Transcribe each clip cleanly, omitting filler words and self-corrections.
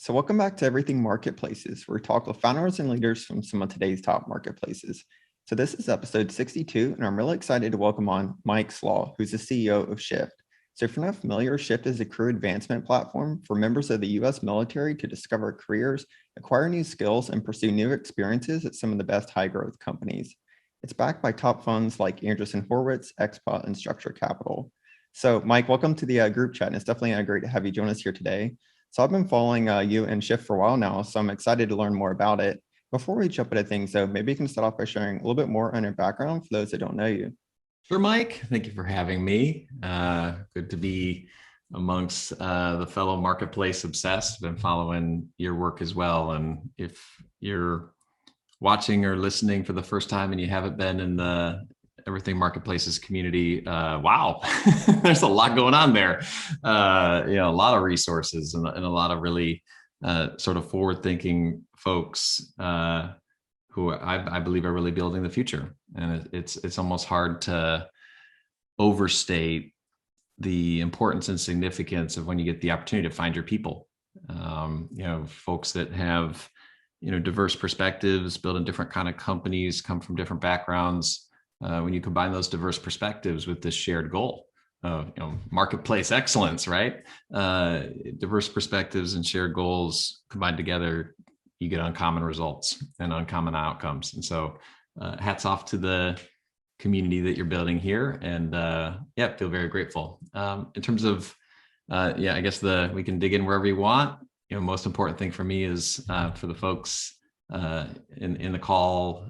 So welcome back to Everything Marketplaces, where we talk with founders and leaders from some of today's top marketplaces. So this is episode 62, and I'm really excited to welcome on Mike Slagh, who's the CEO of Shift. So if you're not familiar, Shift is a career advancement platform for members of the U.S. military to discover careers, acquire new skills, and pursue new experiences at some of the best high-growth companies. It's backed by top funds like Andreessen Horowitz, Expa, and Structure Capital. So Mike, welcome to the group chat, and it's definitely great to have you join us here today. So I've been following you and Shift for a while now, so I'm excited to learn more about it. Before we jump into things, though, maybe you can start off by sharing a little bit more on your background for those that don't know you. Sure, Mike. Thank you for having me. Good to be amongst the fellow marketplace obsessed. Been following your work as well. And if you're watching or listening for the first time and you haven't been in the Everything Marketplaces community, wow, there's a lot going on there. A lot of resources and a lot of really sort of forward-thinking folks who I believe are really building the future. And it's almost hard to overstate the importance and significance of when you get the opportunity to find your people. Folks that have diverse perspectives, build in different kind of companies, come from different backgrounds. When you combine those diverse perspectives with this shared goal of marketplace excellence, right? Diverse perspectives and shared goals combined together, you get uncommon results and uncommon outcomes. And so hats off to the community that you're building here, and feel very grateful. In terms of I guess we can dig in wherever you want. Most important thing for me is for the folks in the call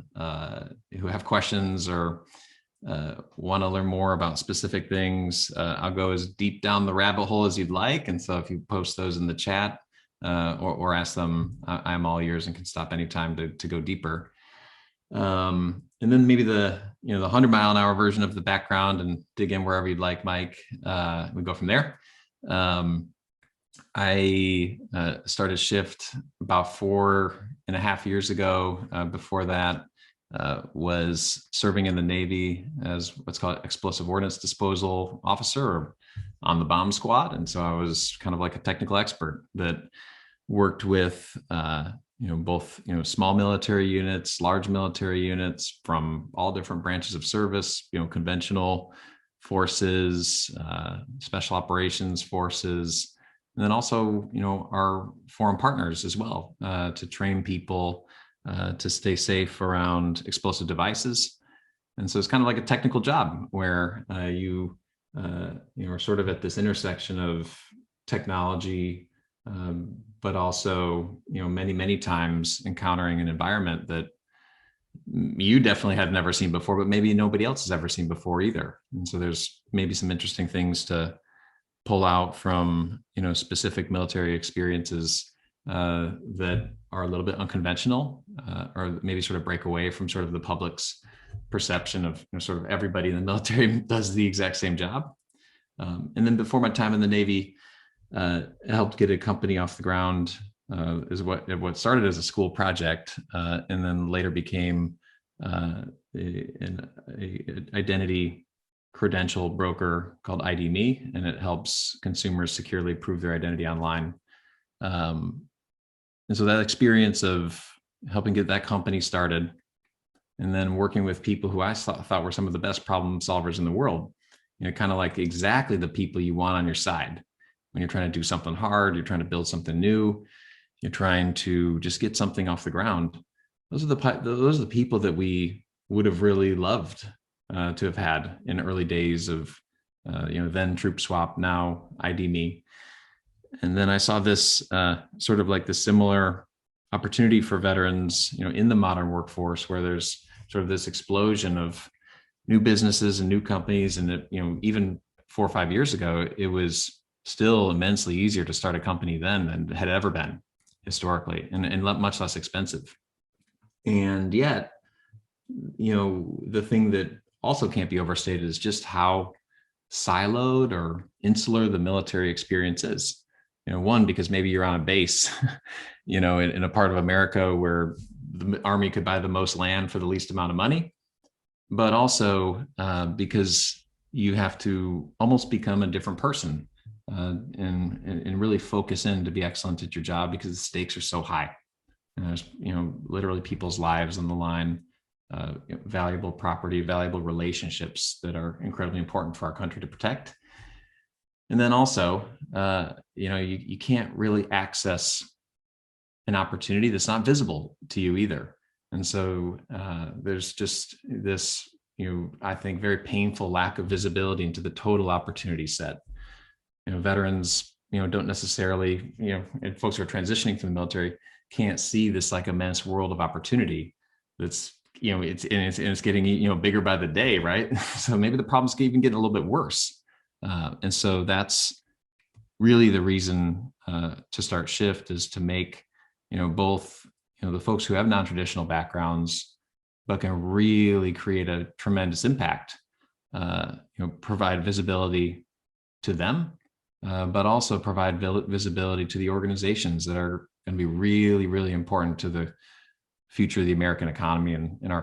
who have questions or want to learn more about specific things, I'll go as deep down the rabbit hole as you'd like. And so if you post those in the chat or ask them, I'm all ears and can stop anytime to go deeper. And then maybe the 100-mile-an-hour version of the background and dig in wherever you'd like, Mike. We go from there. I started Shift about 4.5 years ago. Before that, was serving in the Navy as what's called explosive ordnance disposal officer or on the bomb squad. And so I was kind of like a technical expert that worked with both small military units, large military units from all different branches of service, conventional forces, special operations forces, and then also our foreign partners as well, to train people to stay safe around explosive devices. And so it's kind of like a technical job where you are sort of at this intersection of technology, but also many times encountering an environment that you definitely had never seen before, but maybe nobody else has ever seen before either. And so there's maybe some interesting things to pull out from specific military experiences that are a little bit unconventional, or maybe sort of break away from sort of the public's perception of sort of everybody in the military does the exact same job. And then before my time in the Navy, I helped get a company off the ground. Is what started as a school project, and then later became an identity credential broker called ID.me, and it helps consumers securely prove their identity online. And so that experience of helping get that company started, and then working with people who I thought were some of the best problem solvers in the world, kind of like exactly the people you want on your side when you're trying to do something hard, you're trying to build something new, you're trying to just get something off the ground. Those are the people that we would have really loved to have had in early days of, then Troop Swap, now ID.me. And then I saw this sort of like the similar opportunity for veterans, in the modern workforce, where there's sort of this explosion of new businesses and new companies. And even 4 or 5 years ago, it was still immensely easier to start a company then than it had ever been historically, and much less expensive. And yet, the thing that also can't be overstated is just how siloed or insular the military experience is. One, because maybe you're on a base, in a part of America where the Army could buy the most land for the least amount of money, but also because you have to almost become a different person and really focus in to be excellent at your job, because the stakes are so high. And there's, literally people's lives on the line, valuable property, valuable relationships that are incredibly important for our country to protect. And then also, you can't really access an opportunity that's not visible to you either. And so there's just this, I think, very painful lack of visibility into the total opportunity set. Veterans, don't necessarily, and folks who are transitioning from the military can't see this like immense world of opportunity that's, it's getting, bigger by the day, right? So maybe the problem's even getting a little bit worse. And so that's really the reason to start Shift, is to make, both, the folks who have non-traditional backgrounds, but can really create a tremendous impact, provide visibility to them, but also provide visibility to the organizations that are going to be really, really important to the future of the American economy and our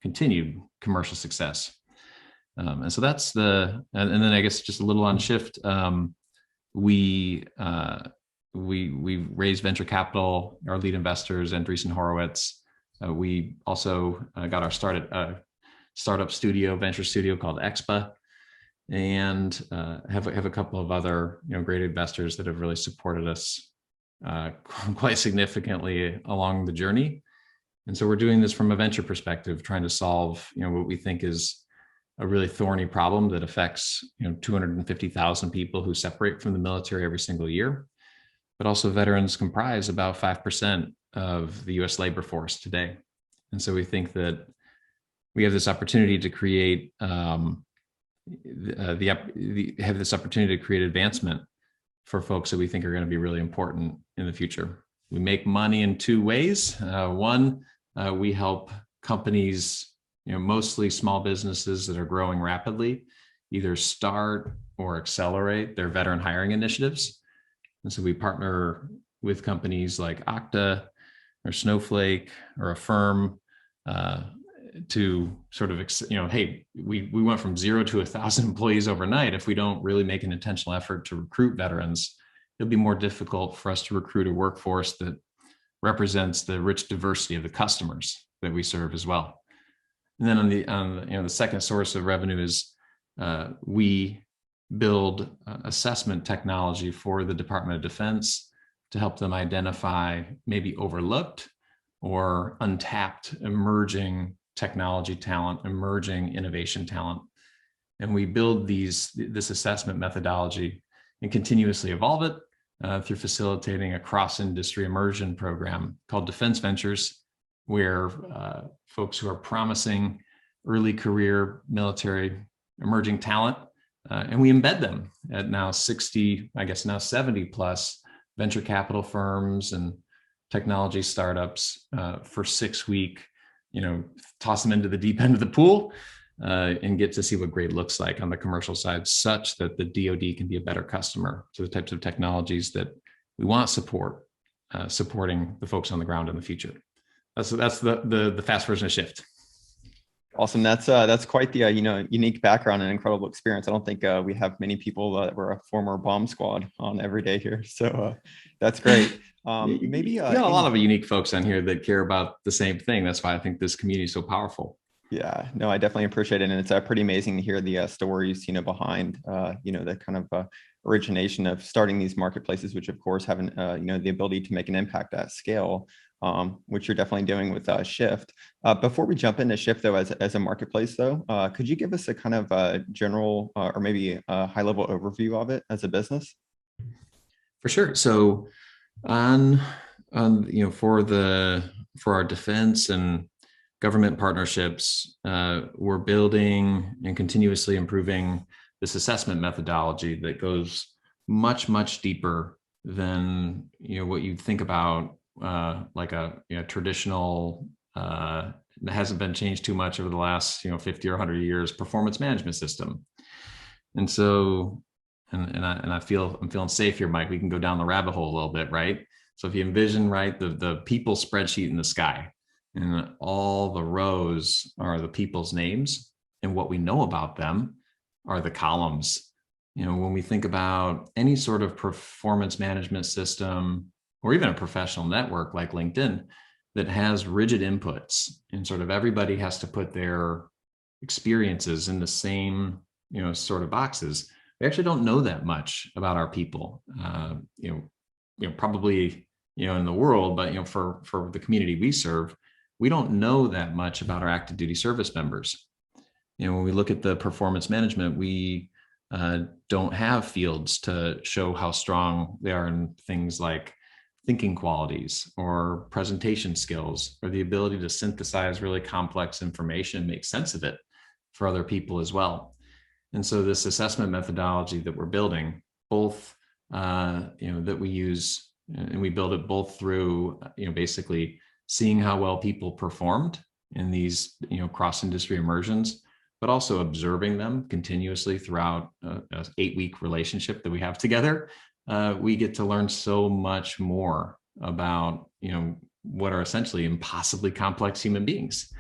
continued commercial success. And so that's and then I guess just a little on Shift. We raised venture capital. Our lead investors, Andreessen Horowitz. We also got our startup studio, venture studio called Expa, and have a couple of other great investors that have really supported us quite significantly along the journey. And so we're doing this from a venture perspective, trying to solve what we think is a really thorny problem that affects 250,000 people who separate from the military every single year. But also, veterans comprise about 5% of the U.S. labor force today. And so we think that we have this opportunity to create this opportunity to create advancement for folks that we think are going to be really important in the future. We make money in two ways. One, we help companies, mostly small businesses that are growing rapidly, either start or accelerate their veteran hiring initiatives. And so we partner with companies like Okta or Snowflake or Affirm to sort of, hey, we went from 0 to 1,000 employees overnight. If we don't really make an intentional effort to recruit veterans, it'll be more difficult for us to recruit a workforce that represents the rich diversity of the customers that we serve as well. And then on the second source of revenue is we build assessment technology for the Department of Defense to help them identify maybe overlooked or untapped emerging technology talent, emerging innovation talent. And we build this assessment methodology and continuously evolve it through facilitating a cross-industry immersion program called Defense Ventures, where folks who are promising early career military emerging talent, and we embed them at now 60, I guess now 70 plus venture capital firms and technology startups for 6-week, toss them into the deep end of the pool and get to see what great looks like on the commercial side, such that the DoD can be a better customer to the types of technologies that we want supporting the folks on the ground in the future. That's the fast version of Shift. Awesome. That's quite the unique background and incredible experience. I don't think we have many people that were a former bomb squad on every day here. So that's great. Maybe a lot of unique folks on here that care about the same thing. That's why I think this community is so powerful. Yeah, no, I definitely appreciate it, and it's pretty amazing to hear the stories behind the kind of origination of starting these marketplaces, which of course have the ability to make an impact at scale. Which you're definitely doing with Shift. Before we jump into Shift, though, as a marketplace, though, could you give us a kind of general or maybe a high-level overview of it as a business? For sure. So, for our defense and government partnerships, we're building and continuously improving this assessment methodology that goes much, much deeper than what you think about. Like a traditional, that hasn't been changed too much over the last 50 or 100 years, performance management system. And so, and I'm feeling safe here, Mike. We can go down the rabbit hole a little bit, right? So if you envision, right, the people spreadsheet in the sky, and all the rows are the people's names, and what we know about them are the columns When we think about any sort of performance management system or even a professional network like LinkedIn that has rigid inputs and sort of everybody has to put their experiences in the same, sort of boxes, we actually don't know that much about our people, probably, in the world, but, for the community we serve, we don't know that much about our active duty service members. When we look at the performance management, we don't have fields to show how strong they are in things like thinking qualities or presentation skills or the ability to synthesize really complex information and make sense of it for other people as well. And so this assessment methodology that we're building, both, that we use, and we build it both through, basically seeing how well people performed in these, cross-industry immersions, but also observing them continuously throughout an 8-week relationship that we have together. We get to learn so much more about, what are essentially impossibly complex human beings.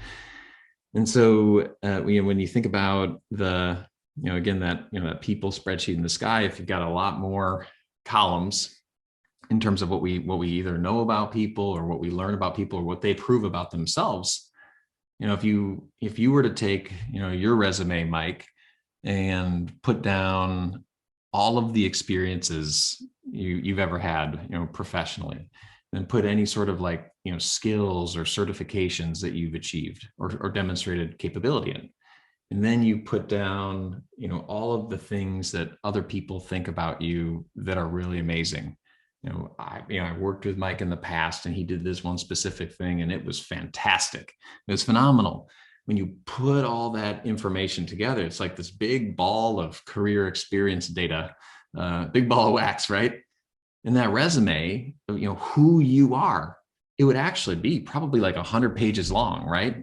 And so when you think about the, again, that people spreadsheet in the sky, if you've got a lot more columns in terms of what we either know about people or what we learn about people or what they prove about themselves, if you were to take, your resume, Mike, and put down all of the experiences you've ever had, professionally, then put any sort of like, skills or certifications that you've achieved or demonstrated capability in. And then you put down, all of the things that other people think about you that are really amazing. I worked with Mike in the past and he did this one specific thing and it was fantastic. It was phenomenal. When you put all that information together, it's like this big ball of career experience data, big ball of wax, right? And that resume, who you are, it would actually be probably like 100 pages long, right?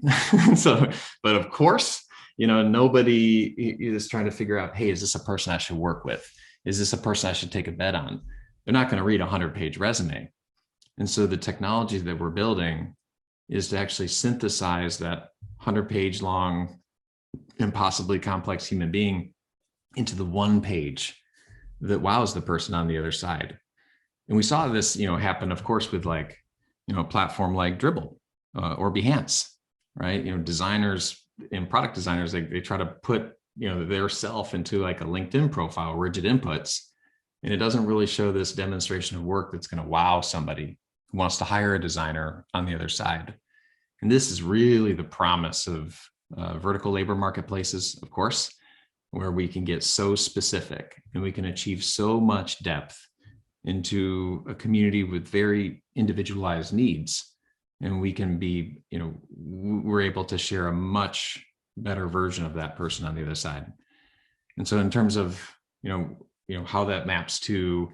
So, but of course, nobody is trying to figure out, hey, is this a person I should work with? Is this a person I should take a bet on? They're not going to read a 100-page resume. And so the technology that we're building is to actually synthesize that 100-page long, impossibly complex human being into the one page that wows the person on the other side. And we saw this, happen, of course, with like, a platform like Dribbble or Behance, right? Designers and product designers, they try to put, their self into like a LinkedIn profile, rigid inputs. And it doesn't really show this demonstration of work that's going to wow somebody who wants to hire a designer on the other side. And this is really the promise of vertical labor marketplaces, of course, where we can get so specific and we can achieve so much depth into a community with very individualized needs. And we can be, we're able to share a much better version of that person on the other side. And so in terms of, how that maps to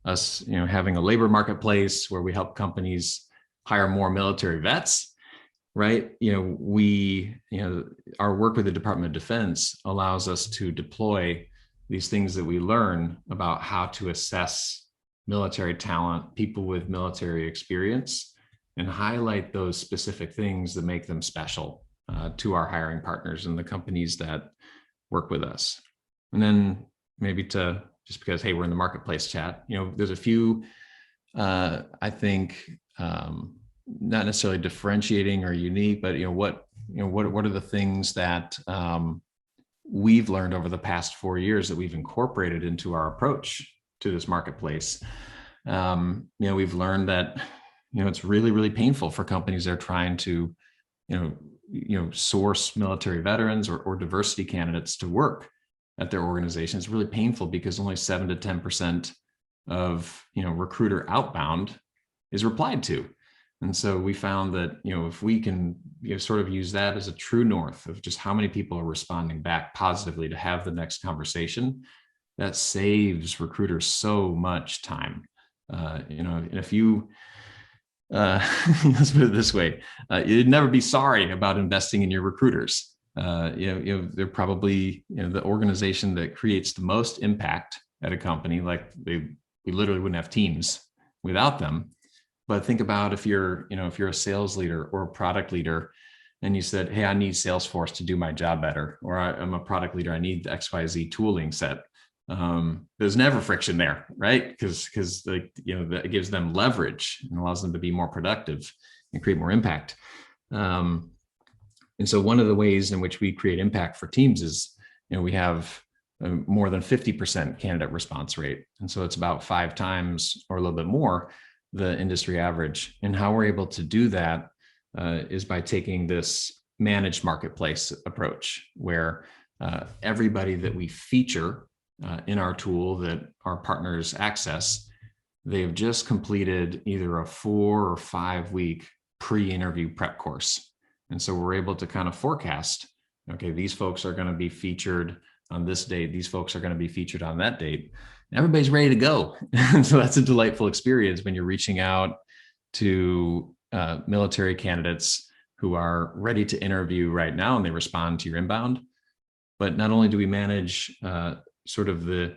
us, having a labor marketplace where we help companies hire more military vets, right? Our work with the Department of Defense allows us to deploy these things that we learn about how to assess military talent, people with military experience, and highlight those specific things that make them special to our hiring partners and the companies that work with us. And then maybe just because, hey, we're in the marketplace chat, there's a few, I think, not necessarily differentiating or unique, but what are the things that we've learned over the past 4 years that we've incorporated into our approach to this marketplace? We've learned that it's really, really painful for companies that are trying to source military veterans or diversity candidates to work at their organization. It's really painful because only 7 to 10% of recruiter outbound is replied to. And so we found that, if we can sort of use that as a true north of just how many people are responding back positively to have the next conversation, that saves recruiters so much time. And if you, let's put it this way, you'd never be sorry about investing in your recruiters. They're probably, the organization that creates the most impact at a company. Like we literally wouldn't have teams without them. But think about if you're a sales leader or a product leader and you said, hey, I need Salesforce to do my job better, or I'm a product leader, I need the XYZ tooling set. there's never friction there, right? Because it gives them leverage and allows them to be more productive and create more impact. And so one of the ways in which we create impact for teams is, we have more than 50% candidate response rate. And so it's about 5 times or a little bit more the industry average. And how we're able to do that is by taking this managed marketplace approach, where everybody that we feature in our tool that our partners access, they've just completed either a 4 or 5 week pre-interview prep course. And so we're able to kind of forecast, okay, these folks are going to be featured on this date. These folks are going to be featured on that date. Everybody's ready to go. And so that's a delightful experience when you're reaching out to military candidates who are ready to interview right now and they respond to your inbound. But not only do we manage sort of the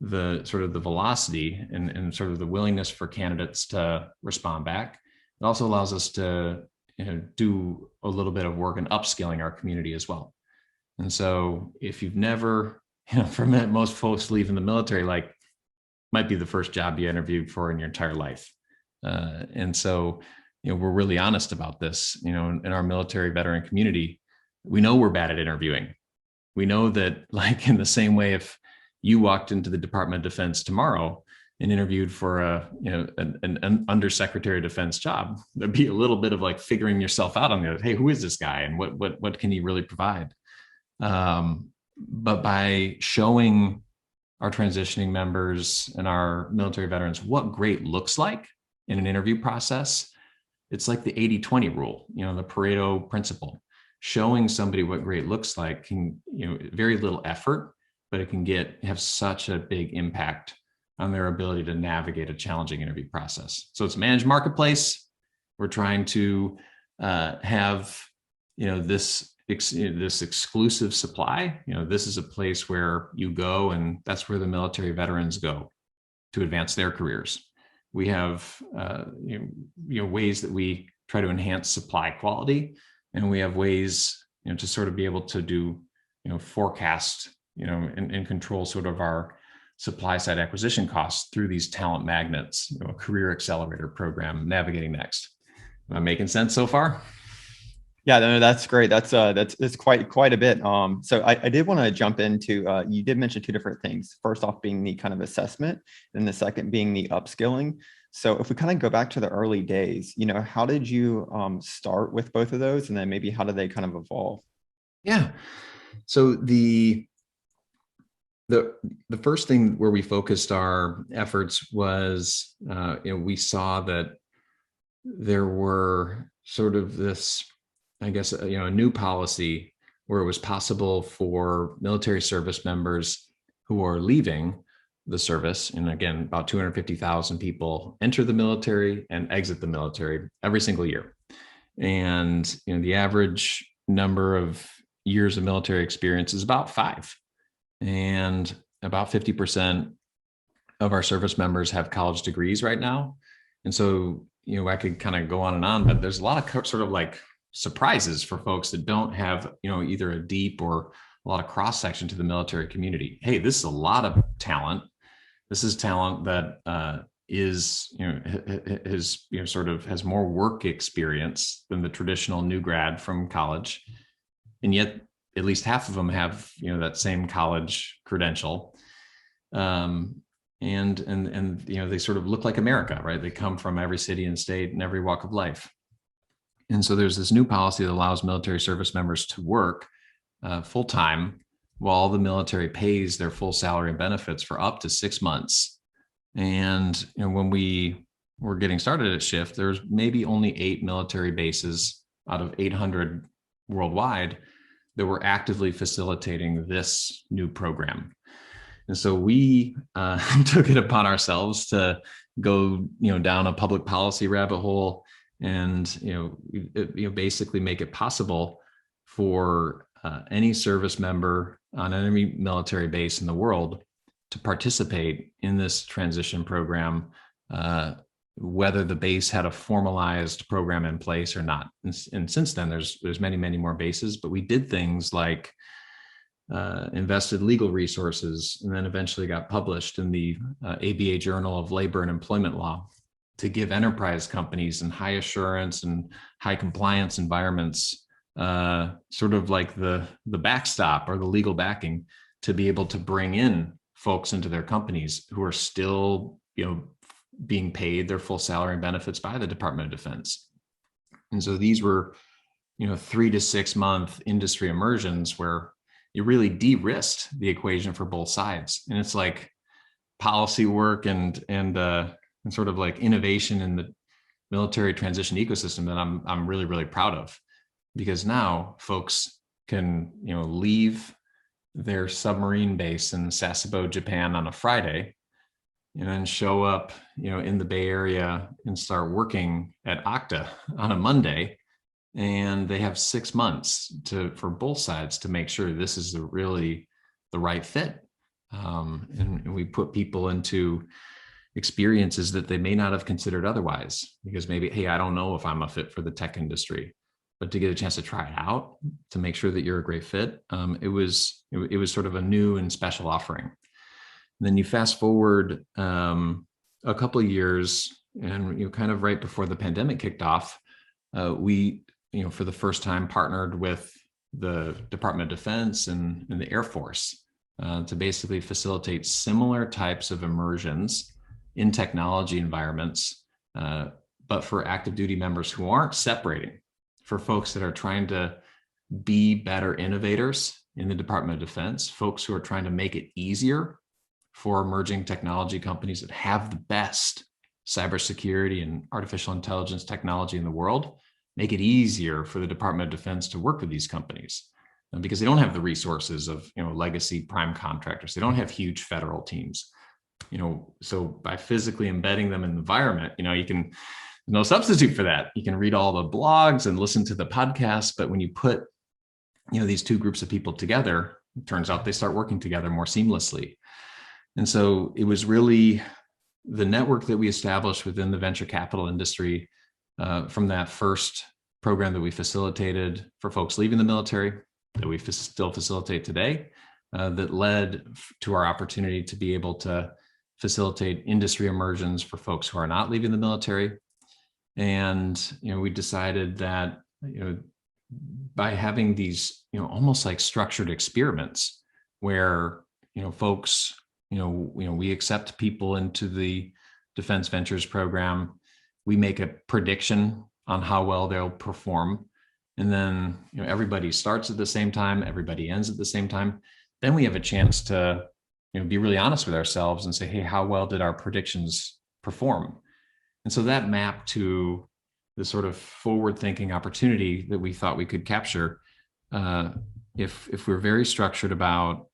velocity and sort of the willingness for candidates to respond back, it also allows us to do a little bit of work in upskilling our community as well. And so if you've never, for most folks leaving the military, might be the first job you interviewed for in your entire life. And so, we're really honest about this, in our military veteran community. We know we're bad at interviewing. We know that, in the same way, if you walked into the Department of Defense tomorrow and interviewed for an undersecretary of defense job, there'd be a little bit of figuring yourself out on the other. Hey, who is this guy, and what can he really provide? But by showing our transitioning members and our military veterans what great looks like in an interview process, it's like the 80-20 rule, the Pareto principle. Showing somebody what great looks like can, very little effort, but it can have such a big impact on their ability to navigate a challenging interview process. So it's managed marketplace. We're trying to have, this exclusive supply. This is a place where you go, and that's where the military veterans go to advance their careers. We have, ways that we try to enhance supply quality, and we have ways, to sort of be able to do, forecast, and control sort of our supply side acquisition costs through these talent magnets, a career accelerator program, Navigating Next. Am I making sense so far? Yeah, no, that's great. That's quite a bit. So I did want to jump into, you did mention 2 different things. First off being the kind of assessment, and the second being the upskilling. So if we kind of go back to the early days, how did you start with both of those? And then maybe how did they kind of evolve? Yeah. So the first thing where we focused our efforts was, we saw that there were sort of this, I guess, a new policy where it was possible for military service members who are leaving the service, and again, about 250,000 people enter the military and exit the military every single year. And the average number of years of military experience is about 5. And about 50% of our service members have college degrees right now. And so, I could kind of go on, but there's a lot of sort of surprises for folks that don't have, either a deep or a lot of cross section to the military community. Hey, this is a lot of talent. This is talent that has more work experience than the traditional new grad from college. And yet at least half of them have, that same college credential. And they sort of look like America, right? They come from every city and state and every walk of life. And so there's this new policy that allows military service members to work full-time while the military pays their full salary and benefits for up to 6 months. And when we were getting started at Shift, there's maybe only 8 military bases out of 800 worldwide that were actively facilitating this new program. And so we took it upon ourselves to go, down a public policy rabbit hole and, basically make it possible for any service member on any military base in the world to participate in this transition program, whether the base had a formalized program in place or not. And since then, there's many, many more bases, but we did things like invested legal resources, and then eventually got published in the ABA Journal of Labor and Employment Law to give enterprise companies in high assurance and high compliance environments sort of like the backstop or the legal backing to be able to bring in folks into their companies who are still, being paid their full salary and benefits by the Department of Defense. And so these were, 3 to 6 month industry immersions where you really de-risked the equation for both sides. And it's like policy work and sort of like innovation in the military transition ecosystem that I'm really, really proud of, because now folks can, leave their submarine base in Sasebo, Japan on a Friday, and then show up, in the Bay Area and start working at Okta on a Monday. And they have 6 months for both sides to make sure this is really the right fit. And we put people into experiences that they may not have considered otherwise, because maybe, hey, I don't know if I'm a fit for the tech industry, but to get a chance to try it out to make sure that you're a great fit, it was sort of a new and special offering. And then you fast forward a couple of years, and kind of right before the pandemic kicked off, we for the first time partnered with the Department of Defense and the Air Force to basically facilitate similar types of immersions in technology environments, but for active duty members who aren't separating, for folks that are trying to be better innovators in the Department of Defense, folks who are trying to make it easier for emerging technology companies that have the best cybersecurity and artificial intelligence technology in the world, make it easier for the Department of Defense to work with these companies, because they don't have the resources of legacy prime contractors. They don't have huge federal teams. So by physically embedding them in the environment, you can, no substitute for that. You can read all the blogs and listen to the podcasts, but when you put these two groups of people together, it turns out they start working together more seamlessly. And so it was really the network that we established within the venture capital industry from that first program that we facilitated for folks leaving the military, that we still facilitate today, that led to our opportunity to be able to facilitate industry immersions for folks who are not leaving the military. And we decided that by having these almost like structured experiments where folks we accept people into the Defense Ventures program, we make a prediction on how well they'll perform, and then everybody starts at the same time, everybody ends at the same time. Then we have a chance to be really honest with ourselves and say, hey, how well did our predictions perform? And so that mapped to the sort of forward-thinking opportunity that we thought we could capture if we're very structured about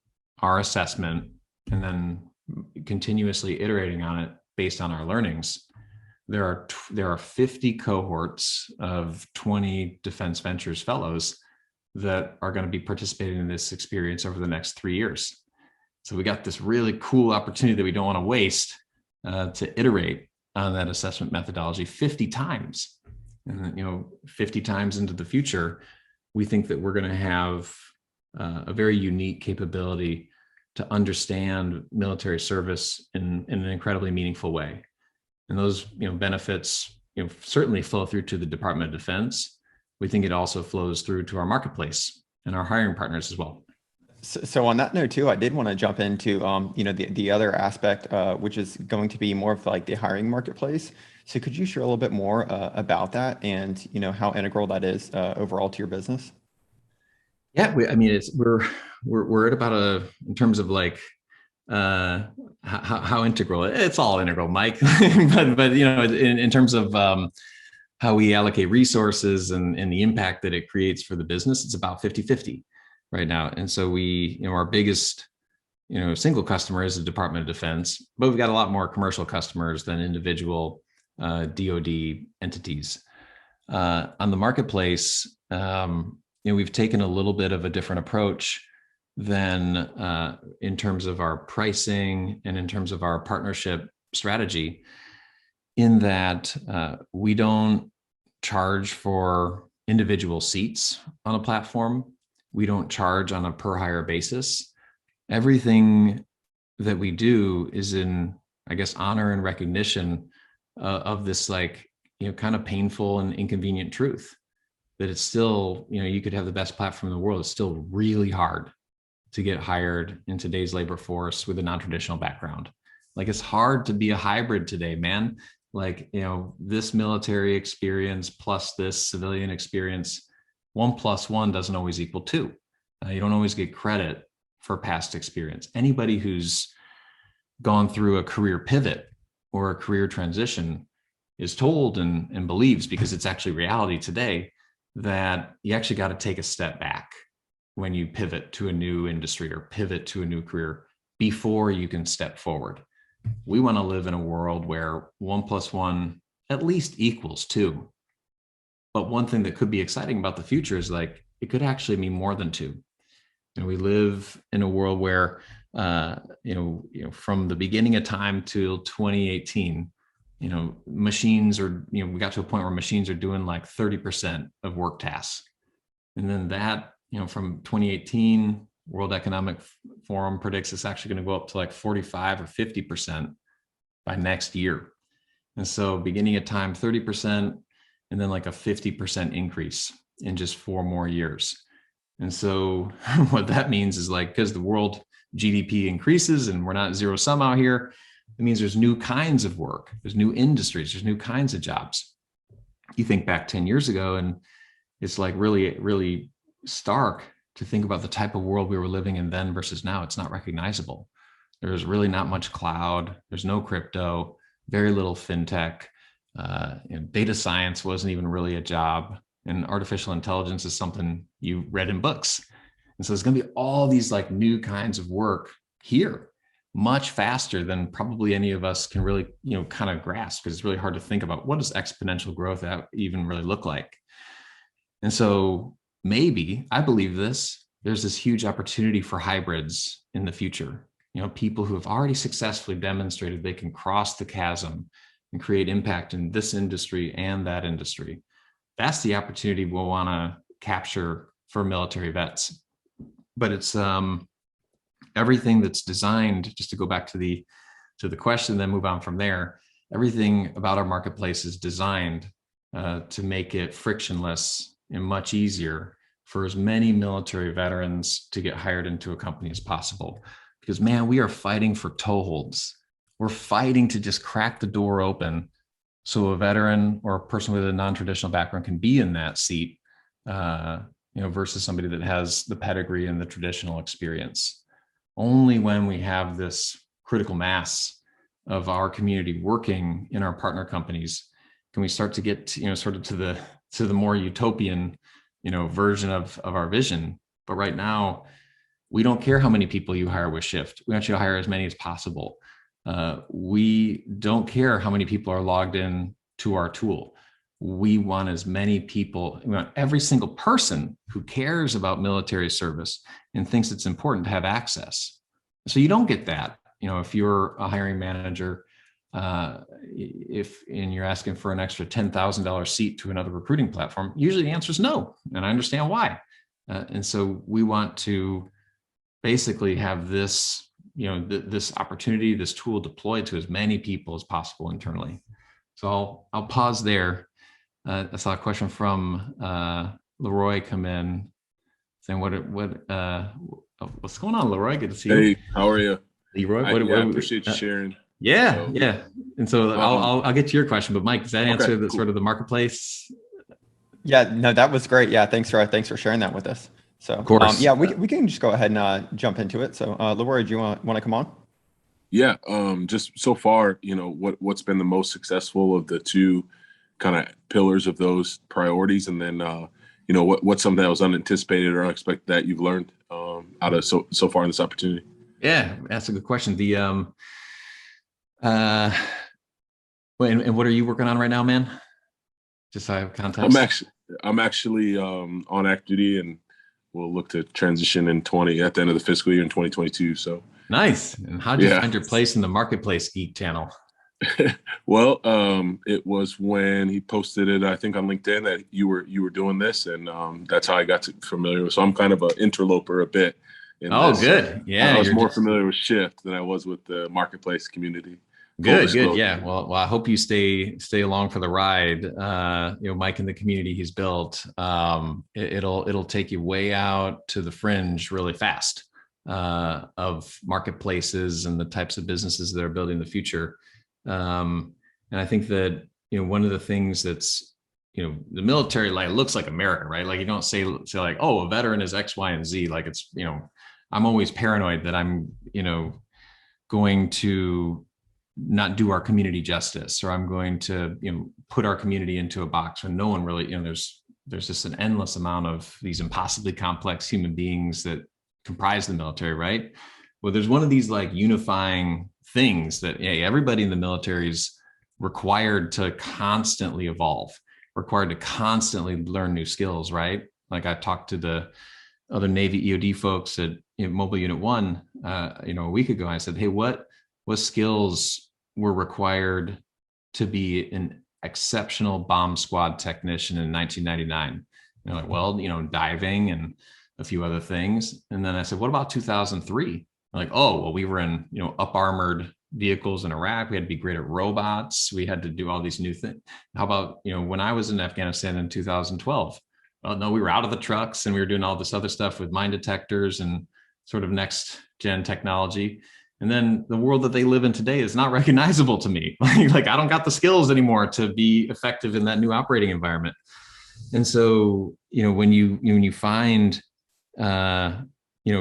our assessment and then continuously iterating on it based on our learnings. There are 50 cohorts of 20 Defense Ventures fellows that are going to be participating in this experience over the next 3 years. So we got this really cool opportunity that we don't want to waste to iterate on that assessment methodology 50 times. And 50 times into the future, we think that we're going to have a very unique capability to understand military service in an incredibly meaningful way. And those benefits certainly flow through to the Department of Defense. We think it also flows through to our marketplace and our hiring partners as well. So on that note too, I did want to jump into the other aspect, which is going to be more of like the hiring marketplace. So could you share a little bit more about that and how integral that is overall to your business? Yeah, we're at about in terms of like how integral. It's all integral, Mike. but in terms of how we allocate resources and the impact that it creates for the business, it's about 50-50 right now. And so our biggest single customer is the Department of Defense, but we've got a lot more commercial customers than individual DoD entities. On the marketplace, we've taken a little bit of a different approach than in terms of our pricing and in terms of our partnership strategy, in that we don't charge for individual seats on a platform. We don't charge on a per hire basis. Everything that we do is in, I guess, honor and recognition of this, like, kind of painful and inconvenient truth that it's still, you could have the best platform in the world. It's still really hard to get hired in today's labor force with a non-traditional background. Like, it's hard to be a hybrid today, man. Like, this military experience plus this civilian experience, 1+1 doesn't always equal 2. You don't always get credit for past experience. Anybody who's gone through a career pivot or a career transition is told and believes, because it's actually reality today, that you actually got to take a step back when you pivot to a new industry or pivot to a new career before you can step forward. We want to live in a world where 1+1 at least equals 2. But one thing that could be exciting about the future is, like, it could actually mean more than 2. And we live in a world where, from the beginning of time till 2018, machines are, we got to a point where machines are doing like 30% of work tasks. And then that, from 2018, World Economic Forum predicts it's actually going to go up to like 45 or 50% by next year. And so beginning of time, 30%, and then like a 50% increase in just 4 more years. And so what that means is, like, because the world GDP increases and we're not zero sum out here, it means there's new kinds of work, there's new industries, there's new kinds of jobs. You think back 10 years ago, and it's like really, really stark to think about the type of world we were living in then versus now. It's not recognizable. There's really not much cloud. There's no crypto, very little fintech. Data science wasn't even really a job. And artificial intelligence is something you read in books. And so there's going to be all these like new kinds of work here, much faster than probably any of us can really, kind of grasp, because it's really hard to think about what does exponential growth even really look like. And so maybe, I believe this, there's this huge opportunity for hybrids in the future. People who have already successfully demonstrated they can cross the chasm and create impact in this industry and that industry. That's the opportunity we'll want to capture for military vets. But it's everything that's designed, just to go back to the question, then move on from there. Everything about our marketplace is designed to make it frictionless and much easier for as many military veterans to get hired into a company as possible. Because, man, we are fighting for toeholds. We're fighting to just crack the door open so a veteran or a person with a non-traditional background can be in that seat, versus somebody that has the pedigree and the traditional experience. Only when we have this critical mass of our community working in our partner companies can we start to get, sort of to the more utopian, version of our vision. But right now, we don't care how many people you hire with Shift. We want you to hire as many as possible. We don't care how many people are logged in to our tool. We want as many people, we want every single person who cares about military service and thinks it's important to have access. So you don't get that, if you're a hiring manager, and you're asking for an extra $10,000 seat to another recruiting platform, usually the answer is no. And I understand why. And so we want to basically have this, this opportunity, this tool deployed to as many people as possible internally. So I'll pause there. I saw a question from Leroy come in saying, what's going on, Leroy? Good to see you. Hey, how are you? Leroy, I appreciate you sharing. Yeah. And so I'll get to your question, but Mike, does that answer the sort of the marketplace? Yeah, no, that was great. Yeah, thanks for sharing that with us. So, of course. We can just go ahead and jump into it. So, Leroy, do you want to come on? Yeah, just so far, what's been the most successful of the two kind of pillars of those priorities, and then what's something that was unanticipated or unexpected that you've learned out of so far in this opportunity? Yeah, that's a good question. And what are you working on right now, man? Just so I have context. I'm actually on active duty, and we'll look to transition at the end of the fiscal year in 2022. So nice. And how did you find your place in the Marketplace Geek channel? Well, it was when he posted it, I think on LinkedIn, that you were doing this, and that's how I got familiar with. So I'm kind of an interloper a bit in Oh, this. good. Yeah, I was you're more just familiar with Shift than I was with the marketplace community. Full good, good. disclosure. Yeah. Well, I hope you stay along for the ride. Mike and the community he's built, it'll take you way out to the fringe really fast of marketplaces and the types of businesses that are building the future. And I think that one of the things that's the military like looks like America, right? Like you don't say like, oh, a veteran is X, Y, and Z. Like it's I'm always paranoid that I'm going to not do our community justice, or I'm going to put our community into a box when no one really there's just an endless amount of these impossibly complex human beings that comprise the military, right? Well, there's one of these like unifying things that everybody in the military is required to constantly evolve, required to constantly learn new skills, right? Like I talked to the other Navy EOD folks at Mobile Unit 1 a week ago. I said, hey, what skills were required to be an exceptional bomb squad technician in 1999? They're like, well, diving and a few other things. And then I said, what about 2003? They're like, oh, well, we were in, up armored vehicles in Iraq. We had to be great at robots. We had to do all these new things. How about, when I was in Afghanistan in 2012? Well, no, we were out of the trucks and we were doing all this other stuff with mine detectors and sort of next gen technology. And then the world that they live in today is not recognizable to me. Like I don't got the skills anymore to be effective in that new operating environment. And so, when you find,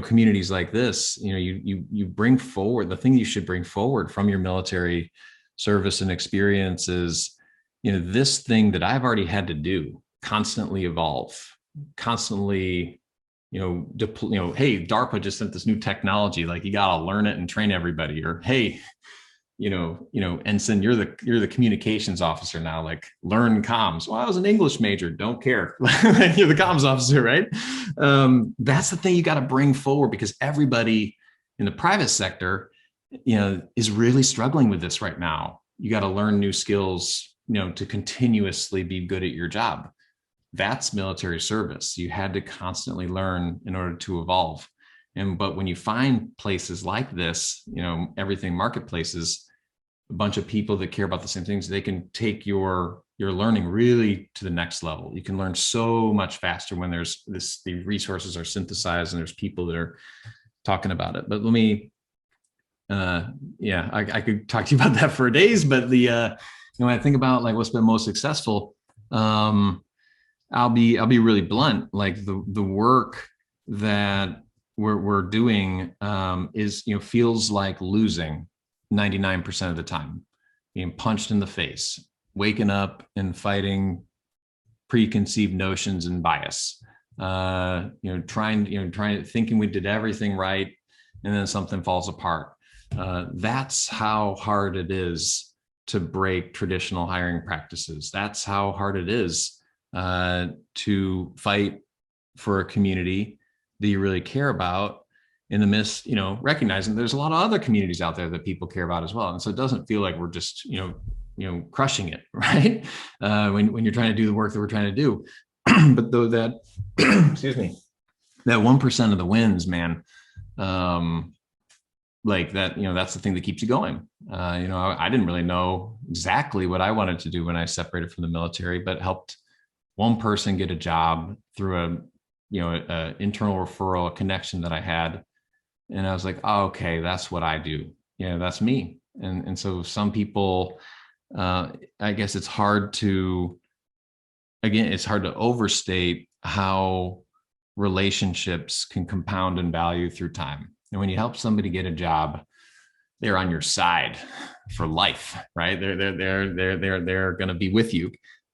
communities like this, you bring forward the thing you should bring forward from your military service and experience is, this thing that I've already had to do, constantly evolve, constantly hey, DARPA just sent this new technology, like you got to learn it and train everybody. Or hey, ensign, you're the communications officer now, like learn comms. Well, I was an English major, don't care. You're the comms officer, right? That's the thing you got to bring forward, because everybody in the private sector is really struggling with this right now. You got to learn new skills to continuously be good at your job. That's military service. You had to constantly learn in order to evolve. But when you find places like this, everything marketplaces, a bunch of people that care about the same things, they can take your learning really to the next level. You can learn so much faster when there's the resources are synthesized and there's people that are talking about it. But let me, I could talk to you about that for days. But when I think about like what's been most successful, I'll be really blunt. Like the work that we're doing is feels like losing 99% of the time, being punched in the face, waking up and fighting preconceived notions and bias. Trying thinking we did everything right, and then something falls apart. That's how hard it is to break traditional hiring practices. That's how hard it is to fight for a community that you really care about in the midst, recognizing there's a lot of other communities out there that people care about as well. And so it doesn't feel like we're just, crushing it, right? When you're trying to do the work that we're trying to do. But though that, excuse me, that 1% of the wins, man, like that, that's the thing that keeps you going. I didn't really know exactly what I wanted to do when I separated from the military, but helped one person get a job through a internal referral, a connection that I had. And I was like, oh, okay, that's what I do. That's me. And so some people, I guess it's hard to overstate how relationships can compound in value through time. And when you help somebody get a job, they're on your side for life, right? They're going to be with you.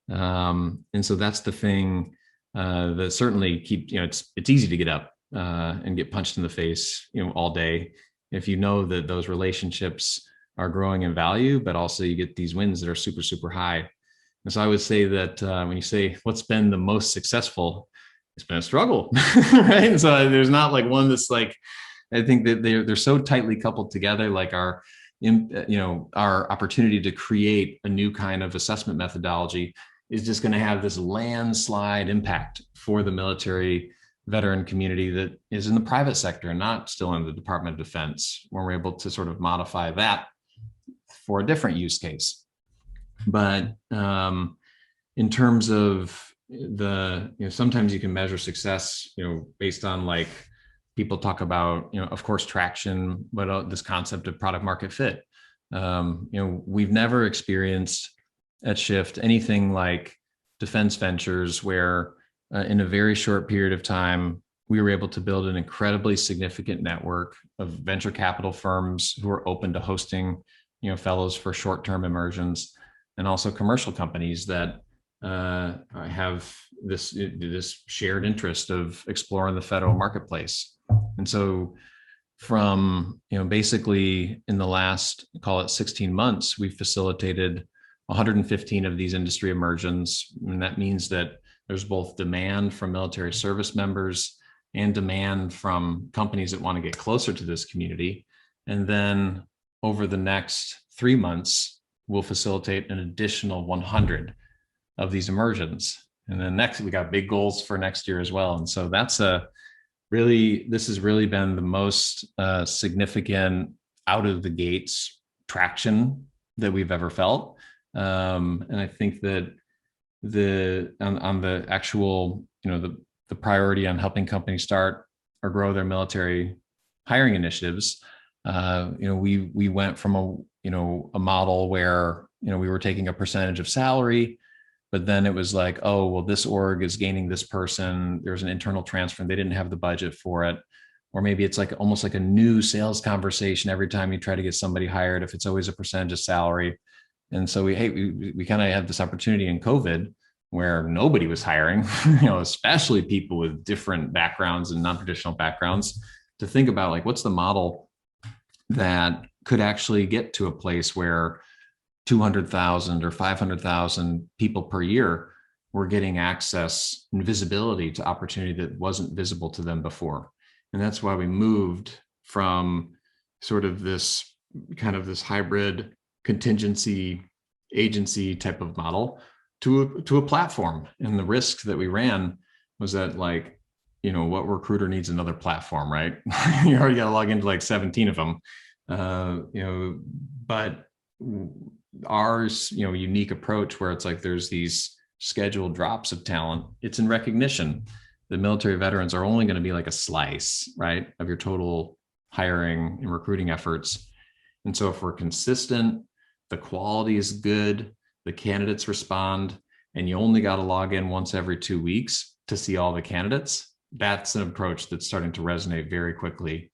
And so that's the thing that certainly it's easy to get up and get punched in the face, all day. If you know that those relationships are growing in value, but also you get these wins that are super, super high. And so I would say that when you say what's been the most successful, it's been a struggle, right? And so there's not like one that's like, I think that they're so tightly coupled together, like our our opportunity to create a new kind of assessment methodology is just going to have this landslide impact for the military veteran community that is in the private sector and not still in the Department of Defense, when we're able to sort of modify that for a different use case. But in terms of sometimes you can measure success, based on, like, people talk about, of course, traction, but this concept of product market fit. We've never experienced at Shift anything like defense ventures, where in a very short period of time, we were able to build an incredibly significant network of venture capital firms who are open to hosting, fellows for short-term immersions, and also commercial companies that have this shared interest of exploring the federal marketplace. And so from, basically in the last, call it 16 months, we've facilitated 115 of these industry immersions. And that means that there's both demand from military service members and demand from companies that want to get closer to this community. And then over the next 3 months, we'll facilitate an additional 100 of these immersions. And then next, we got big goals for next year as well. And so this has really been the most significant out of the gates traction that we've ever felt. And I think that on the actual, the priority on helping companies start or grow their military hiring initiatives, we went from a model where, we were taking a percentage of salary, but then it was like, oh, well, this org is gaining this person. There's an internal transfer and they didn't have the budget for it. Or maybe it's like almost like a new sales conversation every time you try to get somebody hired, if it's always a percentage of salary. And so we kind of had this opportunity in COVID where nobody was hiring, especially people with different backgrounds and non-traditional backgrounds, to think about, like, what's the model that could actually get to a place where 200,000 or 500,000 people per year were getting access and visibility to opportunity that wasn't visible to them before. And that's why we moved from sort of this hybrid contingency agency type of model to a platform. And the risk that we ran was that, like, what recruiter needs another platform, right? You already got to log into like 17 of them. But ours, unique approach where it's like there's these scheduled drops of talent. It's in recognition. The military veterans are only going to be like a slice, right, of your total hiring and recruiting efforts. And so if we're consistent, the quality is good, the candidates respond, and you only got to log in once every 2 weeks to see all the candidates, that's an approach that's starting to resonate very quickly.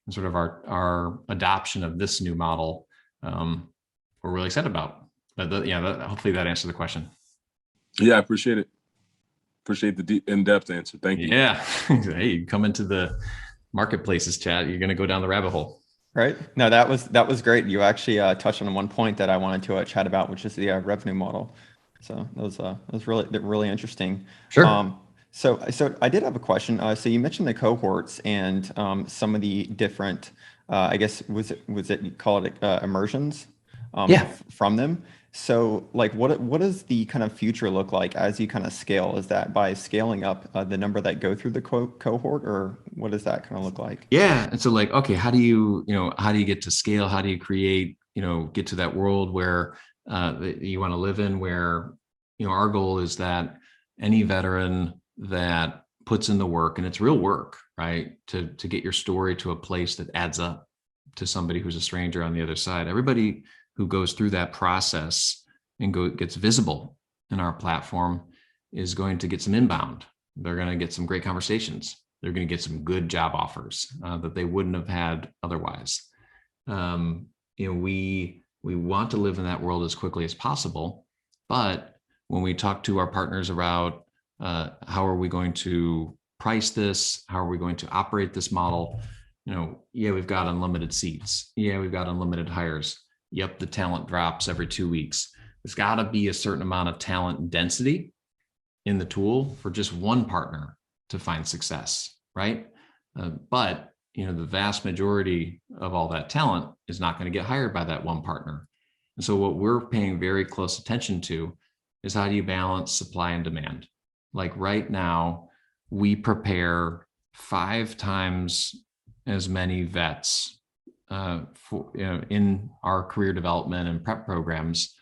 And sort of our adoption of this new model, we're really excited about. But hopefully that answered the question. Yeah, I appreciate it. Appreciate the deep, in-depth answer. Thank you. Yeah. Hey, you come into the marketplaces chat, you're going to go down the rabbit hole. Right. No, that was great. You actually touched on one point that I wanted to chat about, which is the revenue model. So that was really interesting. Sure. So I did have a question. So you mentioned the cohorts and some of the different, I guess, was it you call it immersions? From them. So, like, what does the kind of future look like as you kind of scale? Is that by scaling up the number that go through the cohort, or what does that kind of look like? Yeah. And so, like, okay, how do you get to scale? How do you create, get to that world where you want to live in, where, our goal is that any veteran that puts in the work, and it's real work, right, to get your story to a place that adds up to somebody who's a stranger on the other side. Everybody who goes through that process and gets visible in our platform is going to get some inbound. They're going to get some great conversations. They're going to get some good job offers that they wouldn't have had otherwise. We want to live in that world as quickly as possible. But when we talk to our partners about how are we going to price this, how are we going to operate this model, we've got unlimited seats. Yeah, we've got unlimited hires. Yep, the talent drops every 2 weeks. There's got to be a certain amount of talent density in the tool for just one partner to find success, right? But the vast majority of all that talent is not going to get hired by that one partner. And so what we're paying very close attention to is how do you balance supply and demand? Like right now, we prepare 5 times as many vets in our career development and prep programs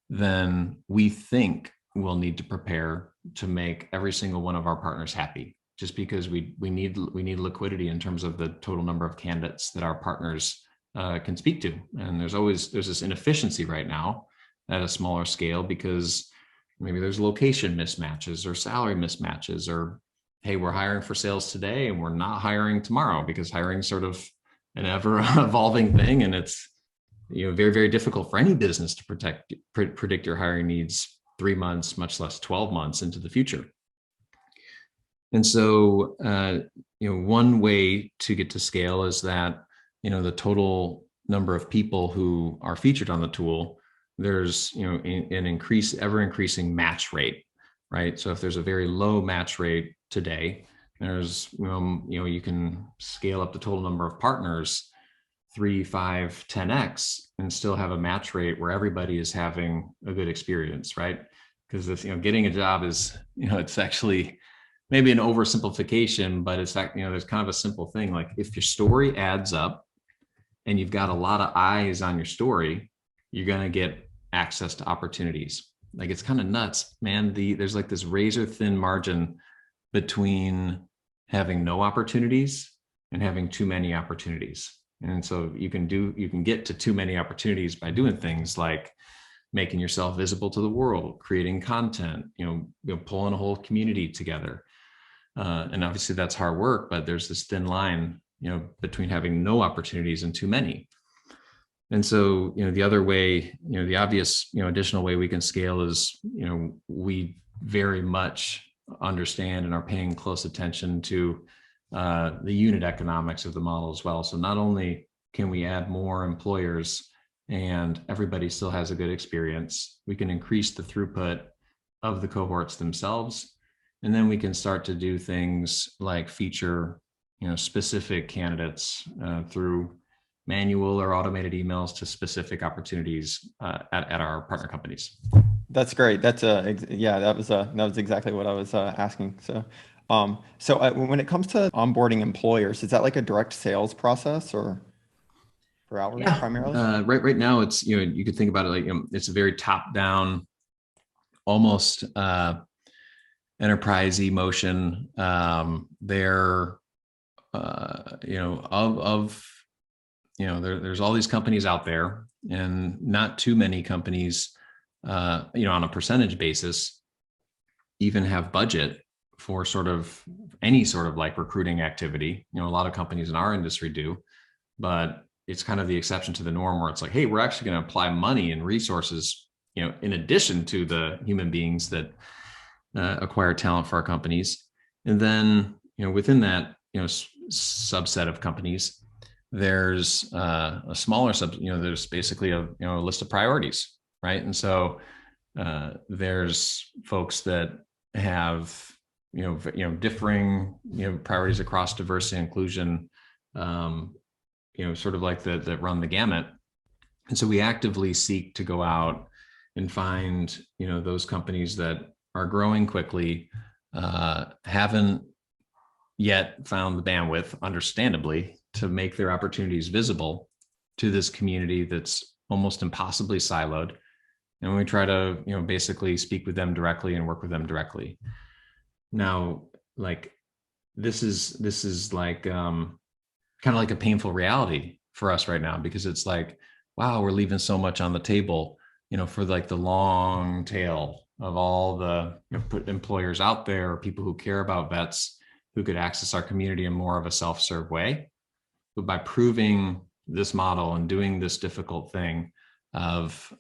than we think we'll need to prepare to make every single one of our partners happy, just because we need liquidity in terms of the total number of candidates that our partners can speak to. And there's this inefficiency right now at a smaller scale because maybe there's location mismatches or salary mismatches, or hey, we're hiring for sales today and we're not hiring tomorrow, because hiring is sort of an ever evolving thing, and it's very, very difficult for any business to predict your hiring needs 3 months, much less 12 months into the future. And so, one way to get to scale is that, the total number of people who are featured on the tool, there's, an ever increasing match rate, right? So if there's a very low match rate today, there's, you can scale up the total number of partners 3, 5, 10x and still have a match rate where everybody is having a good experience, right? Because this, getting a job is, it's actually maybe an oversimplification, but it's that, there's kind of a simple thing. Like if your story adds up and you've got a lot of eyes on your story, you're going to get access to opportunities. Like it's kind of nuts, man. There's like this razor thin margin between having no opportunities and having too many opportunities. And so you can get to too many opportunities by doing things like making yourself visible to the world, creating content, pulling a whole community together. And obviously that's hard work, but there's this thin line, between having no opportunities and too many. And so, the other way, the obvious, additional way we can scale is, we very much understand and are paying close attention to the unit economics of the model as well. So not only can we add more employers and everybody still has a good experience, we can increase the throughput of the cohorts themselves. And then we can start to do things like feature, specific candidates through manual or automated emails to specific opportunities at our partner companies. That's great. That was exactly what I was asking. So, when it comes to onboarding employers, is that like a direct sales process or for outreach primarily? Right now, it's you could think about it like it's a very top down, almost enterprise-y motion. There's all these companies out there, and not too many companies, on a percentage basis, even have budget for sort of any sort of like recruiting activity. A lot of companies in our industry do, but it's kind of the exception to the norm where it's like, hey, we're actually going to apply money and resources, in addition to the human beings that acquire talent for our companies. And then, within that, subset of companies, there's a smaller there's basically a list of priorities, right? And so there's folks that have differing priorities across diversity and inclusion, sort of like that run the gamut. And so we actively seek to go out and find those companies that are growing quickly, haven't yet found the bandwidth, understandably, to make their opportunities visible to this community that's almost impossibly siloed. And we try to, basically speak with them directly and work with them directly. Now, like, this is like, kind of like a painful reality for us right now, because it's like, wow, we're leaving so much on the table, for like the long tail of all the employers out there, or people who care about vets, who could access our community in more of a self-serve way. But by proving this model and doing this difficult thing of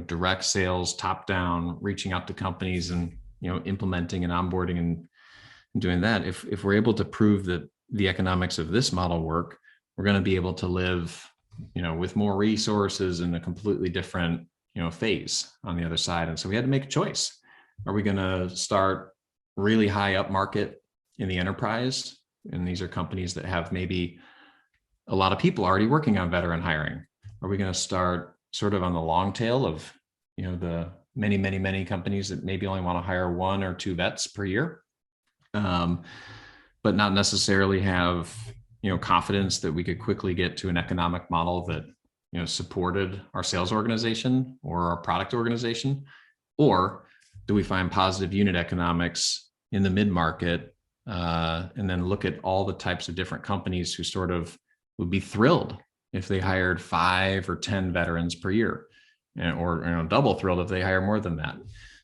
direct sales, top down, reaching out to companies and implementing and onboarding and doing that, if we're able to prove that the economics of this model work, we're going to be able to live with more resources in a completely different phase on the other side. And so we had to make a choice. Are we going to start really high up market in the enterprise? And these are companies that have maybe a lot of people already working on veteran hiring? Are we going to start sort of on the long tail of, the many, many, many companies that maybe only want to hire 1 or 2 vets per year, but not necessarily have, confidence that we could quickly get to an economic model that, supported our sales organization or our product organization? Or do we find positive unit economics in the mid-market, and then look at all the types of different companies who sort of would be thrilled if they hired 5 or 10 veterans per year, or double thrilled if they hire more than that.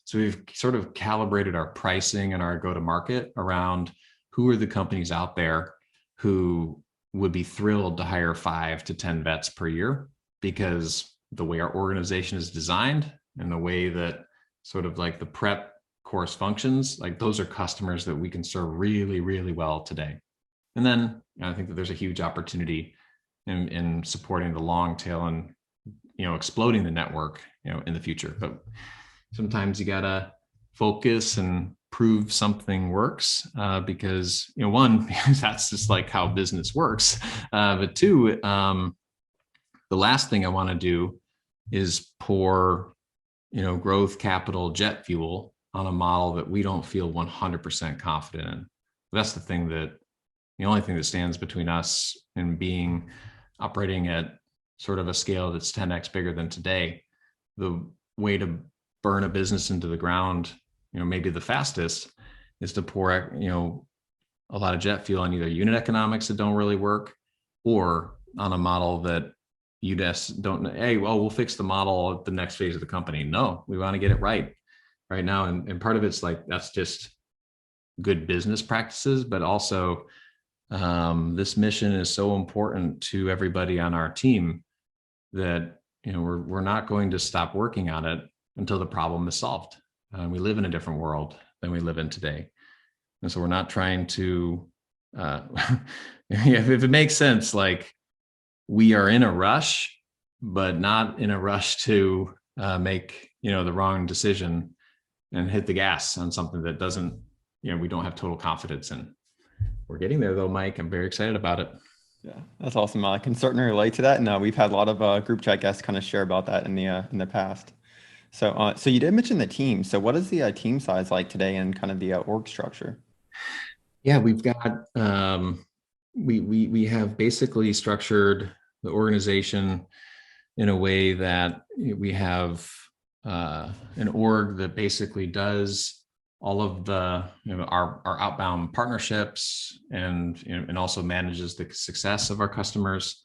So we've sort of calibrated our pricing and our go-to-market around who are the companies out there who would be thrilled to hire 5 to 10 vets per year, because the way our organization is designed and the way that sort of like the prep course functions, like those are customers that we can serve really, really well today. And then I think that there's a huge opportunity in supporting the long tail and, exploding the network, in the future. But sometimes you gotta focus and prove something works, because, one, because that's just like how business works. But 2, the last thing I want to do is pour, growth capital jet fuel on a model that we don't feel 100% confident in. That's the only thing that stands between us and operating at sort of a scale that's 10x bigger than today. The way to burn a business into the ground, maybe the fastest, is to pour, a lot of jet fuel on either unit economics that don't really work, or on a model that you just don't, hey, well, we'll fix the model at the next phase of the company. No, we want to get it right now. And part of it's like, that's just good business practices, but also this mission is so important to everybody on our team that, we're not going to stop working on it until the problem is solved. We live in a different world than we live in today. And so we're not trying to, if it makes sense, like, we are in a rush, but not in a rush to make, the wrong decision and hit the gas on something that doesn't, we don't have total confidence in. We're getting there though, Mike. I'm very excited about it. Yeah, that's awesome. I can certainly relate to that. And we've had a lot of group chat guests kind of share about that in the past. So you did mention the team. So what is the team size like today and kind of the org structure? Yeah, we've got, we have basically structured the organization in a way that we have an org that basically does all of the, our outbound partnerships and also manages the success of our customers.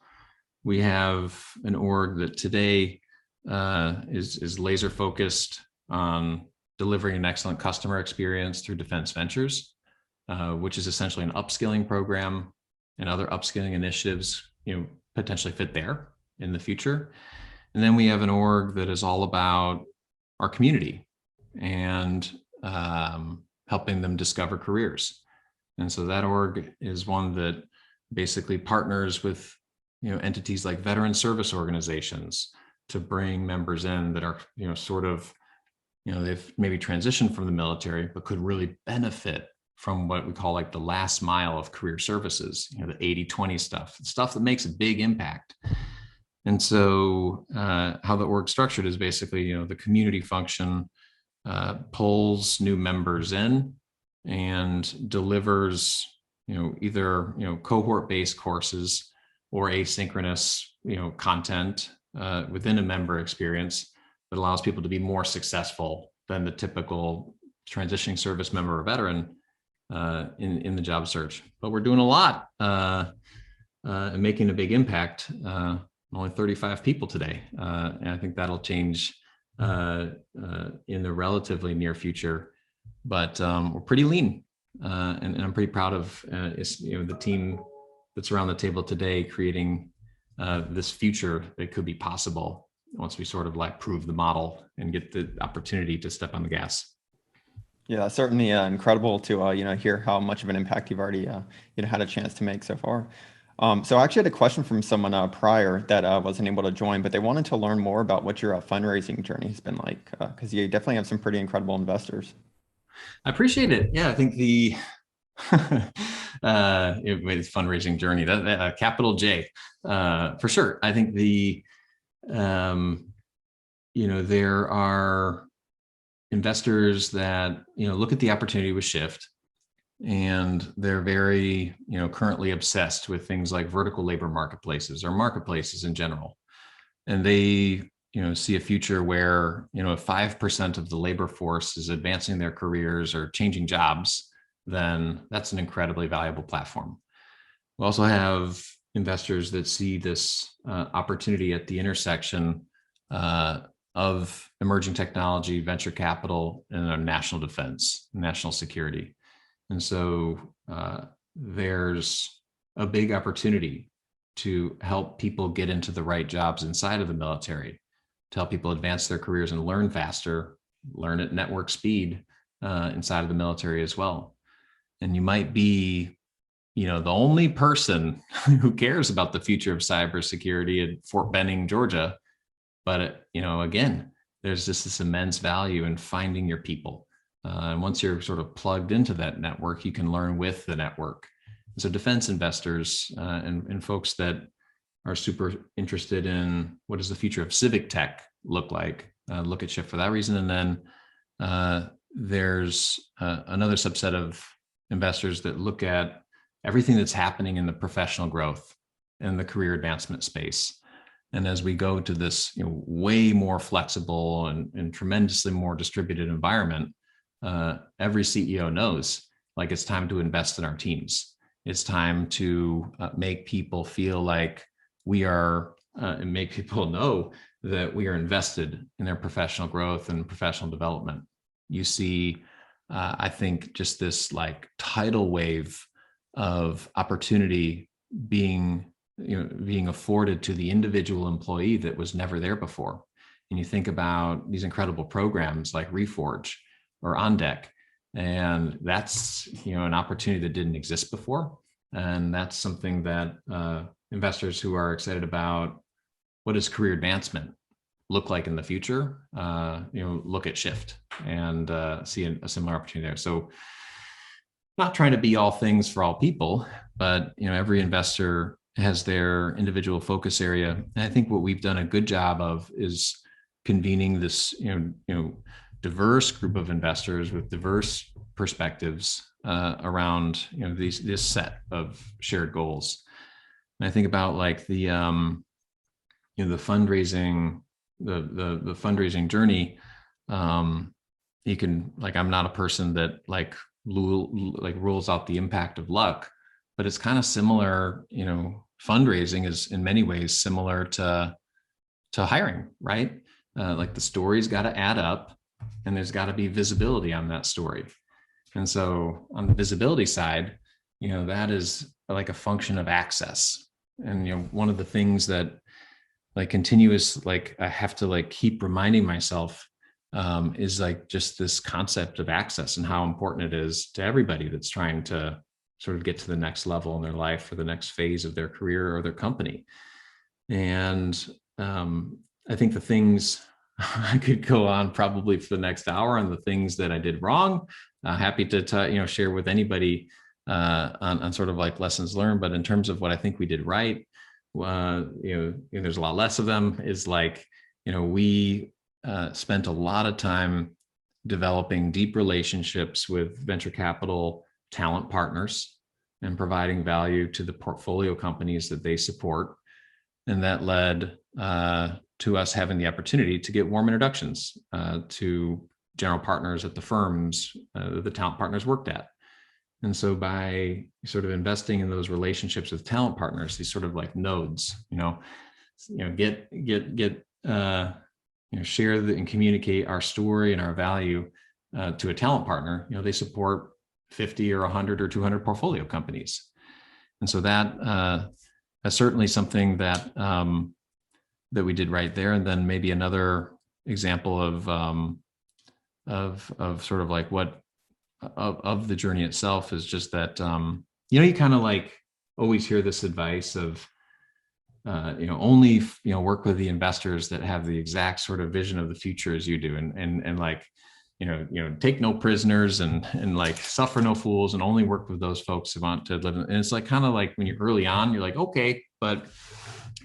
We have an org that today is laser focused on delivering an excellent customer experience through Defense Ventures, which is essentially an upskilling program, and other upskilling initiatives, potentially fit there in the future. And then we have an org that is all about our community and helping them discover careers. And so that org is one that basically partners with, entities like veteran service organizations to bring members in that are, sort of, they've maybe transitioned from the military, but could really benefit from what we call like the last mile of career services, the 80-20 stuff that makes a big impact. And so how the org structured is basically, the community function pulls new members in and delivers, either, cohort-based courses or asynchronous, content within a member experience that allows people to be more successful than the typical transitioning service member or veteran in the job search. But we're doing a lot and making a big impact. Only 35 people today. And I think that'll change in the relatively near future. But we're pretty lean. And I'm pretty proud of the team that's around the table today creating this future that could be possible once we sort of like prove the model and get the opportunity to step on the gas. Yeah, certainly incredible to hear how much of an impact you've already had a chance to make so far. So I actually had a question from someone prior that wasn't able to join, but they wanted to learn more about what your fundraising journey has been like, because you definitely have some pretty incredible investors. I appreciate it. Yeah, I think with fundraising journey, that capital J, for sure. I think there are investors that, look at the opportunity with Shift, and they're very, currently obsessed with things like vertical labor marketplaces or marketplaces in general. And they, see a future where, if 5% of the labor force is advancing their careers or changing jobs, then that's an incredibly valuable platform. We also have investors that see this opportunity at the intersection of emerging technology, venture capital, and national defense, national security. And so there's a big opportunity to help people get into the right jobs inside of the military, to help people advance their careers and learn faster, learn at network speed inside of the military as well. And you might be, the only person who cares about the future of cybersecurity at Fort Benning, Georgia. But, again, there's just this immense value in finding your people. And once you're sort of plugged into that network, you can learn with the network. And so defense investors and folks that are super interested in what does the future of civic tech look like, look at Shift for that reason. And then there's another subset of investors that look at everything that's happening in the professional growth and the career advancement space. And as we go to this way more flexible and tremendously more distributed environment, every CEO knows, like, it's time to invest in our teams. It's time to make people feel like we are, and make people know that we are invested in their professional growth and professional development. You see, I think, just this like tidal wave of opportunity being afforded to the individual employee that was never there before. And you think about these incredible programs like Reforge or On Deck, and that's an opportunity that didn't exist before. And that's something that investors who are excited about what does career advancement look like in the future, look at Shift and see a similar opportunity there. So not trying to be all things for all people, but every investor has their individual focus area. And I think what we've done a good job of is convening this diverse group of investors with diverse perspectives around this set of shared goals. And I think about like the fundraising, the fundraising journey. You can, like, I'm not a person that rules out the impact of luck, but it's kind of similar. Fundraising is in many ways similar to hiring, right? Like the story's got to add up, and there's got to be visibility on that story. And so on the visibility side, that is like a function of access. And one of the things that I have to keep reminding myself is just this concept of access and how important it is to everybody that's trying to sort of get to the next level in their life or the next phase of their career or their company. And I think the things I could go on probably for the next hour on the things that I did wrong. Happy to share with anybody on sort of like lessons learned. But in terms of what I think we did right, there's a lot less of them. Is we spent a lot of time developing deep relationships with venture capital talent partners and providing value to the portfolio companies that they support. And that led to us having the opportunity to get warm introductions to general partners at the firms that the talent partners worked at. And so by sort of investing in those relationships with talent partners, these sort of like nodes, share and communicate our story and our value to a talent partner, they support 50 or 100 or 200 portfolio companies. And so that's certainly something that that we did right there. And then maybe another example of sort of like what of the journey itself is just that you kind of like always hear this advice of only work with the investors that have the exact sort of vision of the future as you do, and like take no prisoners and like suffer no fools and only work with those folks who want to live in. And it's like kind of like when you're early on, you're like, okay, but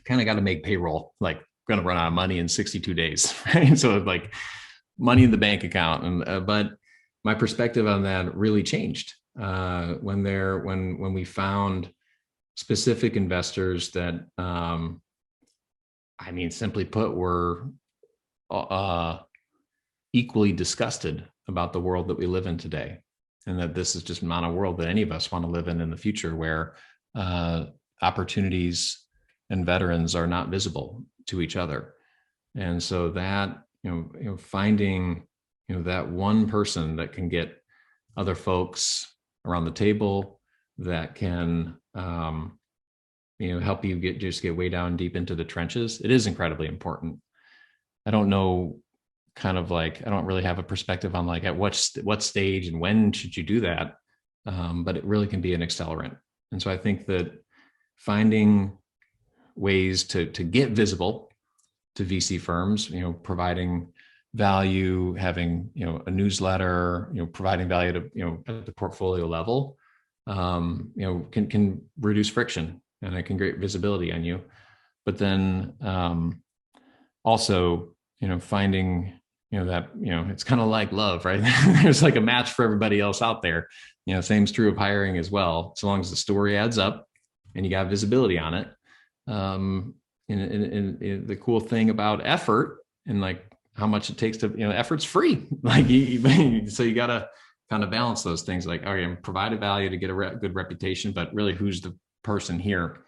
kind of got to make payroll, like going to run out of money in 62 days, right? So like money in the bank account. And but my perspective on that really changed when we found specific investors that, simply put, were equally disgusted about the world that we live in today, and that this is just not a world that any of us want to live in the future, where opportunities and veterans are not visible to each other. And so that, finding, that one person that can get other folks around the table, that can, help you get way down deep into the trenches. It is incredibly important. I don't know, I don't really have a perspective on like at what stage and when should you do that. But it really can be an accelerant. And so I think that finding ways to get visible to VC firms, providing value, having, a newsletter, providing value to, at the portfolio level, can reduce friction, and it can create visibility on you. But then also, finding, that, it's kind of like love, right? There's like a match for everybody else out there. Same's true of hiring as well. So long as the story adds up and you got visibility on it. And the cool thing about effort and like how much it takes to, effort's free. Like, so you got to kind of balance those things. Like, all right, I'm providing value to get a good reputation, but really who's the person here?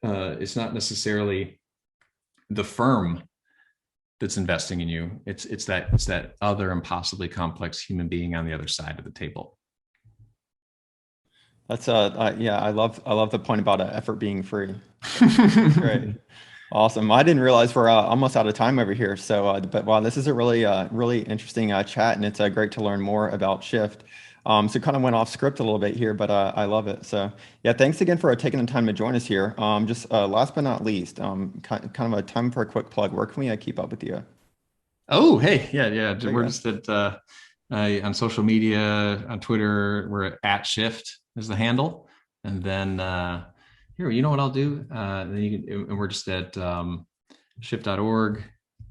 It's not necessarily the firm that's investing in you. It's that other impossibly complex human being on the other side of the table. That's yeah, I love the point about effort being free. Great. Awesome. I didn't realize we're almost out of time over here. So, but wow, this is a really interesting chat, and it's great to learn more about Shift. So kind of went off script a little bit here, but I love it. So yeah, thanks again for taking the time to join us here. Just last but not least, kind of a time for a quick plug. Where can we keep up with you? Oh, hey, yeah. We're just at on social media, on Twitter, we're at Shift is the handle, and then here, you know what I'll do? And we're just at shift.org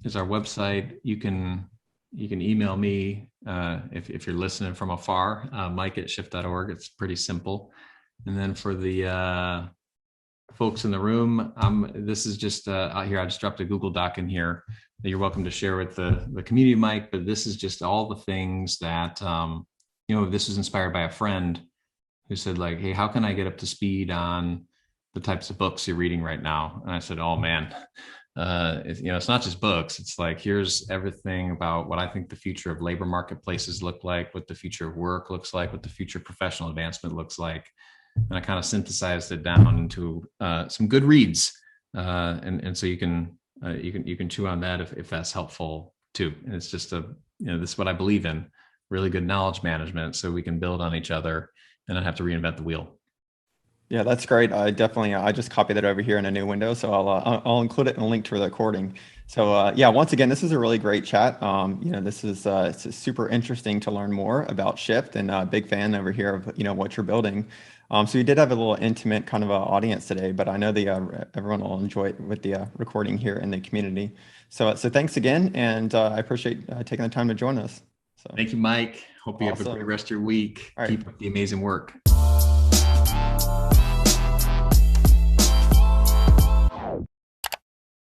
is our website. You can email me if you're listening from afar, Mike at shift.org. It's pretty simple. And then for the folks in the room, this is just out here. I just dropped a Google Doc in here that you're welcome to share with the community, Mike. But this is just all the things that, this was inspired by a friend who said like, hey, how can I get up to speed on the types of books you're reading right now? And I said, oh man, it's not just books. It's like, here's everything about what I think the future of labor marketplaces look like, what the future of work looks like, what the future of professional advancement looks like. And I kind of synthesized it down into some good reads. And so you can chew on that if that's helpful too. And it's just this is what I believe in, really good knowledge management, so we can build on each other and not have to reinvent the wheel. Yeah, that's great. I just copied that over here in a new window, so I'll include it in a link to the recording. So yeah, once again, this is a really great chat. This is it's super interesting to learn more about Shift, and a big fan over here of what you're building. So you did have a little intimate kind of audience today, but I know everyone will enjoy it with the recording here in the community. So thanks again, and I appreciate taking the time to join us. So thank you, Mike. Hope you have a great rest of your week. All right. Keep up the amazing work.